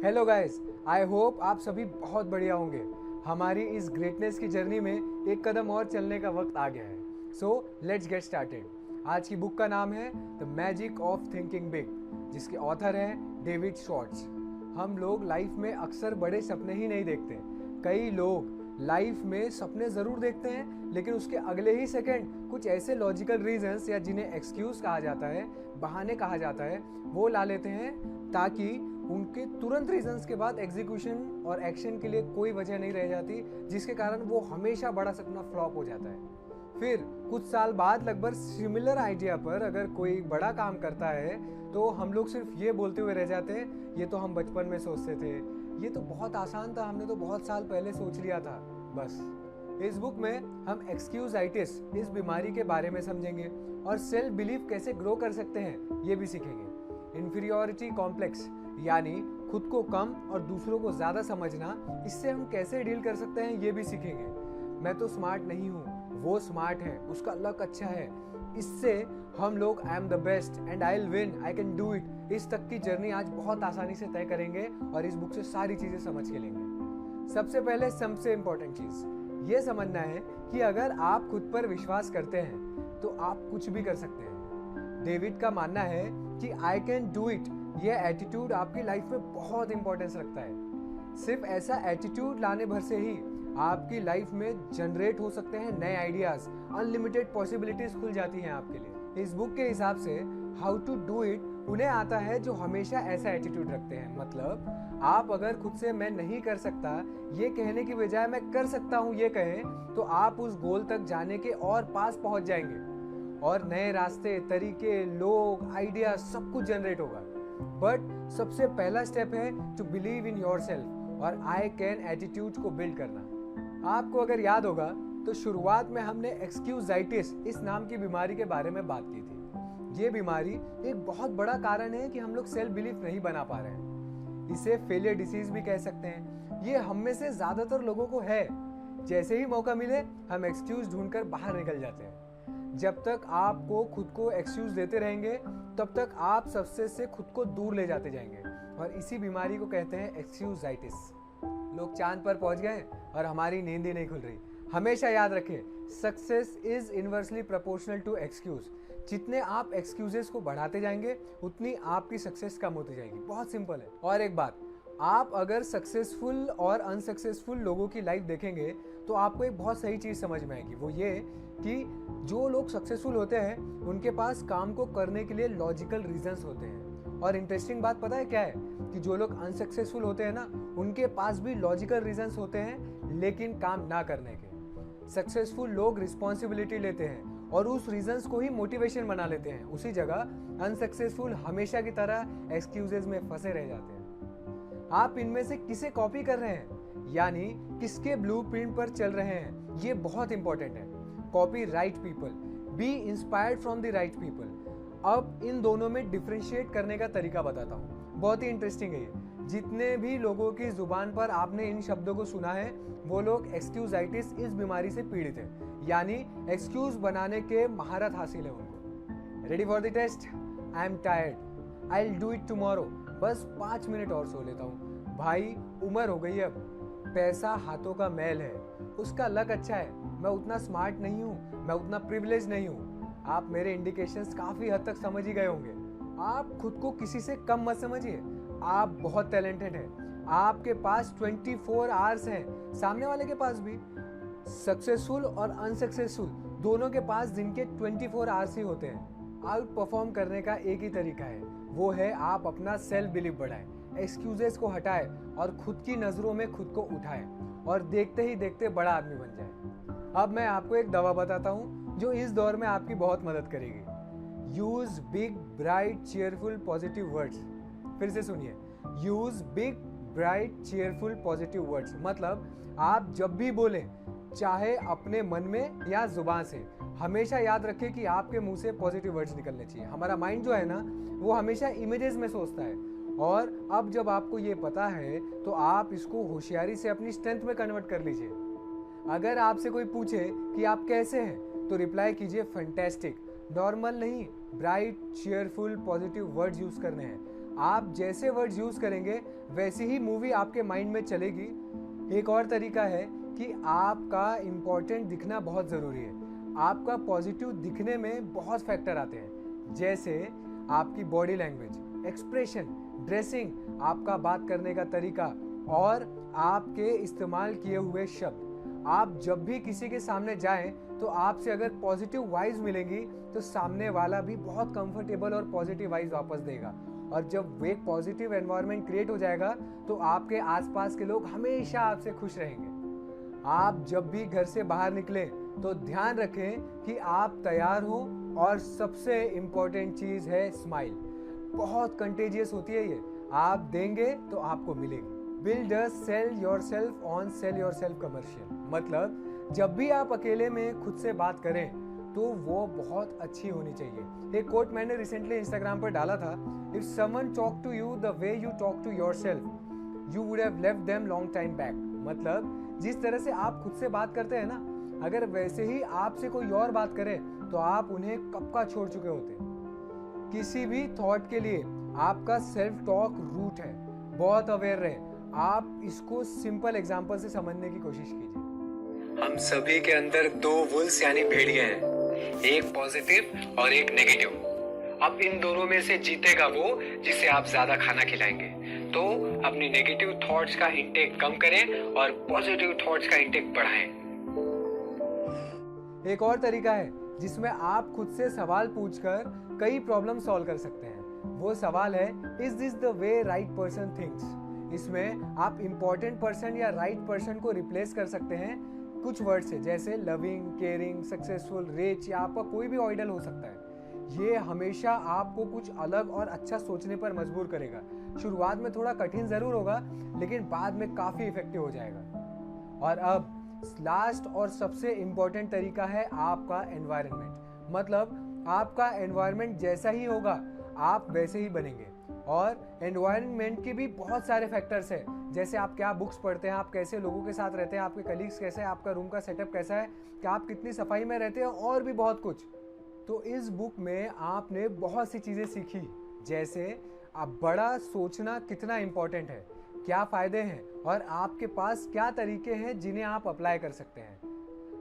Hello guys, I hope आप सभी बहुत बढ़िया होंगे। हमारी इस ग्रेटनेस की जर्नी में एक कदम और चलने का वक्त आ गया है। So let's get started. आज की बुक का नाम है the magic of thinking big, जिसके ऑथर हैं डेविड शॉर्ट्स। हम लोग लाइफ में अक्सर बड़े सपने ही नहीं देखते। कई लोग लाइफ में सपने ज़रूर देखते हैं, लेकिन उसके अगले ही सेकंड कुछ ऐसे लॉजिकल रीजंस या जिन्हें एक्सक्यूज़ कहा जाता है, बहाने कहा जाता है, वो ला लेते हैं ताकि उनके तुरंत रीजंस के बाद एग्जीक्यूशन और एक्शन के लिए कोई वजह नहीं रह जाती, जिसके कारण वो हमेशा बड़ा सपना फ्लॉप हो जाता है। फिर कुछ साल बाद लगभग सिमिलर आइडिया पर अगर कोई बड़ा काम करता है तो हम लोग सिर्फ ये बोलते हुए रह जाते हैं, ये तो हम बचपन में सोचते थे, ये तो बहुत आसान था, हमने तो बहुत साल पहले सोच लिया था। बस इस बुक में हम एक्सक्यूजाइटिस इस बीमारी के बारे में समझेंगे और सेल्फ बिलीफ कैसे ग्रो कर सकते हैं ये भी सीखेंगे। इन्फीरियोरिटी कॉम्प्लेक्स यानी खुद को कम और दूसरों को ज़्यादा समझना, इससे हम कैसे डील कर सकते हैं ये भी सीखेंगे। मैं तो स्मार्ट नहीं हूँ, वो स्मार्ट है, उसका लक अच्छा है, इससे हम लोग I am the best and I will win, I can do it, इस तक की जर्नी आज बहुत आसानी से तय करेंगे और इस बुक से सारी चीज़ें समझ के लेंगे। सबसे पहले सबसे इम्पोर्टेंट चीज़ ये समझना है कि अगर आप खुद पर विश्वास करते हैं तो आप कुछ भी कर सकते हैं। डेविड का मानना है कि आई कैन डू इट, ये एटीट्यूड आपकी लाइफ में बहुत इंपॉर्टेंस रखता है। सिर्फ ऐसा एटीट्यूड लाने भर से ही आपकी लाइफ में जनरेट हो सकते हैं नए आइडियाज, अनलिमिटेड पॉसिबिलिटीज खुल जाती हैं आपके लिए। इस बुक के हिसाब से हाउ टू डू इट उन्हें आता है जो हमेशा ऐसा एटीट्यूड रखते हैं। मतलब आप अगर खुद से मैं नहीं कर सकता ये कहने की बजाय मैं कर सकता हूँ ये कहें, तो आप उस गोल तक जाने के और पास पहुंच जाएंगे और नए रास्ते, तरीके, लोग, आइडिया सब कुछ जनरेट होगा। बट सबसे पहला स्टेप है टू बिलीव इन योरसेल्फ और आई कैन एटीट्यूड को बिल्ड करना। आपको अगर याद होगा तो शुरुआत में हमने एक्सक्यूजाइटिस इस नाम की बीमारी के बारे में बात की थी। ये बीमारी एक बहुत बड़ा कारण है कि हम लोग सेल्फ बिलीफ नहीं बना पा रहे हैं। इसे फेलियर डिसीज भी कह सकते हैं। ये हम में से ज्यादातर लोगों को है। जैसे ही मौका मिले हम एक्सक्यूज ढूंढकर बाहर निकल जाते हैं। जब तक आपको खुद को एक्सक्यूज देते रहेंगे तब तक आप सक्सेस से खुद को दूर ले जाते जाएंगे और इसी बीमारी को कहते हैं एक्सक्यूजाइटिस। लोग चांद पर पहुंच गए और हमारी नींद ही नहीं खुल रही। हमेशा याद रखें, success is inversely proportional to excuse. जितने आप एक्सक्यूजेस को बढ़ाते जाएंगे उतनी आपकी सक्सेस कम होती जाएगी। बहुत सिंपल है। और एक बात, आप अगर सक्सेसफुल और अनसक्सेसफुल लोगों की लाइफ देखेंगे तो आपको एक बहुत सही चीज़ समझ में आएगी। वो ये कि जो लोग सक्सेसफुल होते हैं उनके पास काम को करने के लिए लॉजिकल रीजंस होते हैं। और इंटरेस्टिंग बात पता है क्या है कि जो लोग अनसक्सेसफुल होते हैं ना, उनके पास भी लॉजिकल रीजंस होते हैं लेकिन काम ना करने के। सक्सेसफुल लोग रिस्पॉन्सिबिलिटी लेते हैं और उस रीजंस को ही मोटिवेशन बना लेते हैं। उसी जगह अनसक्सेसफुल हमेशा की तरह एक्सक्यूजेज में फंसे रह जाते हैं। आप इनमें से किसे कॉपी कर रहे हैं, यानी किसके ब्लूप्रिंट पर चल रहे हैं, ये बहुत इंपॉर्टेंट है। Copy right people, B inspired from the right people. अब इन दोनों में डिफरेंशिएट करने का तरीका बताता हूँ, बहुत ही इंटरेस्टिंग है ये। जितने भी लोगों की जुबान पर आपने इन शब्दों को सुना है वो लोग एक्सक्यूजाइटिस इस बीमारी से पीड़ित है, यानी एक्सक्यूज बनाने के महारत हासिल है उनको। Ready for the test? I am tired, I will do it tomorrow, बस 5 मिनट और सो लेता हूँ। भाई उम्र हो गई, अब पैसा हाथों का मैल है, उसका लक अच्छा है, मैं उतना स्मार्ट नहीं हूँ, मैं उतना प्रिविलेज नहीं हूँ। आप मेरे इंडिकेशंस काफी हद तक समझ ही गए होंगे। आप खुद को किसी से कम मत समझिए, आप बहुत टैलेंटेड हैं। आपके पास 24 आवर्स हैं, सामने वाले के पास भी। सक्सेसफुल और अनसक्सेसफुल दोनों के दिन दिन के 24 आवर्स ही होते हैं। आउट परफॉर्म करने का एक ही तरीका है, वो है आप अपना सेल्फ बिलीफ बढ़ाएं, एक्सक्यूजेस को हटाएं और खुद की नजरों में खुद को उठाएं और देखते ही देखते बड़ा आदमी बन जाएं। अब मैं आपको एक दवा बताता हूँ जो इस दौर में आपकी बहुत मदद करेगी। Use big bright cheerful positive words. फिर से सुनिए, use big bright cheerful positive words. मतलब आप जब भी बोलें, चाहे अपने मन में या जुबान से, हमेशा याद रखें कि आपके मुंह से पॉजिटिव वर्ड्स निकलने चाहिए। हमारा माइंड जो है ना, वो हमेशा इमेजेस में सोचता है और अब जब आपको ये पता है तो आप इसको होशियारी से अपनी स्ट्रेंथ में कन्वर्ट कर लीजिए। अगर आपसे कोई पूछे कि आप कैसे हैं तो रिप्लाई कीजिए फैंटास्टिक। नॉर्मल नहीं, bright cheerful positive words use करने हैं। आप जैसे वर्ड्स यूज़ करेंगे वैसी ही मूवी आपके माइंड में चलेगी। एक और तरीका है कि आपका इम्पोर्टेंट दिखना बहुत ज़रूरी है। आपका पॉजिटिव दिखने में बहुत फैक्टर आते हैं, जैसे आपकी बॉडी लैंग्वेज, एक्सप्रेशन, ड्रेसिंग, आपका बात करने का तरीका और आपके इस्तेमाल किए हुए शब्द। आप जब भी किसी के सामने जाएं तो आपसे अगर पॉजिटिव वाइब्स मिलेंगी तो सामने वाला भी बहुत कंफर्टेबल और पॉजिटिव वाइब्स वापस देगा। और जब वो एक पॉजिटिव एनवायरनमेंट क्रिएट हो जाएगा तो आपके आसपास के लोग हमेशा आपसे खुश रहेंगे। आप जब भी घर से बाहर निकलें तो ध्यान रखें कि आप तैयार हो, और सबसे इम्पोर्टेंट चीज़ है स्माइल। बहुत कंटेजियस होती है ये, आप देंगे तो आपको मिलेगी। Build a cell yourself on sale yourself commercial, मतलब जब भी आप अकेले में खुद से बात करें तो वो बहुत अच्छी होनी चाहिए। एक कोट मैंने रिसेंटली इंस्टाग्राम पर डाला था, if someone talk to you the way you talk to yourself you would have left them long time back. मतलब जिस तरह से आप खुद से बात करते हैं ना, अगर वैसे ही आपसे कोई और बात करे तो आप उन्हें कब का छोड़ चुके होते। किसी भी थॉट के लिए आपका सेल्फ टॉक रूट है, बहुत अवेयर रहे। आप इसको सिंपल एग्जांपल से समझने की कोशिश कीजिए। हम सभी के अंदर दो वुल्स यानी भेड़िए हैं, एक पॉजिटिव और एक नेगेटिव। अब इन दोनों में से जीतेगा वो जिसे आप ज्यादा खाना खिलाएंगे। तो अपनी नेगेटिव थॉट्स का इंटेक कम करें और पॉजिटिव थॉट्स का इंटेक बढ़ाएं। एक और तरीका है जिसमें आप खुद से सवाल पूछकर कई प्रॉब्लम सॉल्व कर सकते हैं। वो सवाल है, is this the way right person thinks. इसमें आप इम्पोर्टेंट पर्सन या राइट पर्सन को रिप्लेस कर सकते हैं कुछ वर्ड से, जैसे लविंग, केयरिंग, सक्सेसफुल, रिच, या आपका कोई भी आइडल हो सकता है। ये हमेशा आपको कुछ अलग और अच्छा सोचने पर मजबूर करेगा। शुरुआत में थोड़ा कठिन जरूर होगा, लेकिन बाद में काफ़ी इफेक्टिव हो जाएगा। और अब लास्ट और सबसे इम्पोर्टेंट तरीका है आपका एनवायरनमेंट। मतलब आपका एनवायरनमेंट जैसा ही होगा आप वैसे ही बनेंगे। और एनवायरनमेंट के भी बहुत सारे फैक्टर्स हैं, जैसे आप क्या बुक्स पढ़ते हैं, आप कैसे लोगों के साथ रहते हैं, आपके कलीग्स कैसे हैं, आपका रूम का सेटअप कैसा है, कि आप कितनी सफाई में रहते हैं, और भी बहुत कुछ। तो इस बुक में आपने बहुत सी चीज़ें सीखी, जैसे आप बड़ा सोचना कितना इम्पोर्टेंट है, क्या फ़ायदे हैं, और आपके पास क्या तरीके हैं जिन्हें आप अप्लाई कर सकते हैं।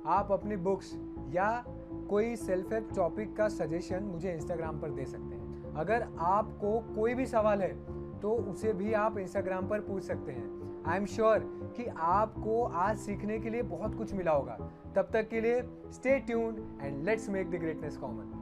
आप अपनी बुक्स या कोई सेल्फ हेल्प टॉपिक का सजेशन मुझे इंस्टाग्राम पर दे सकते हैं। अगर आपको कोई भी सवाल है तो उसे भी आप इंस्टाग्राम पर पूछ सकते हैं। आई एम श्योर कि आपको आज सीखने के लिए बहुत कुछ मिला होगा। तब तक के लिए stay tuned and let's make the greatness common.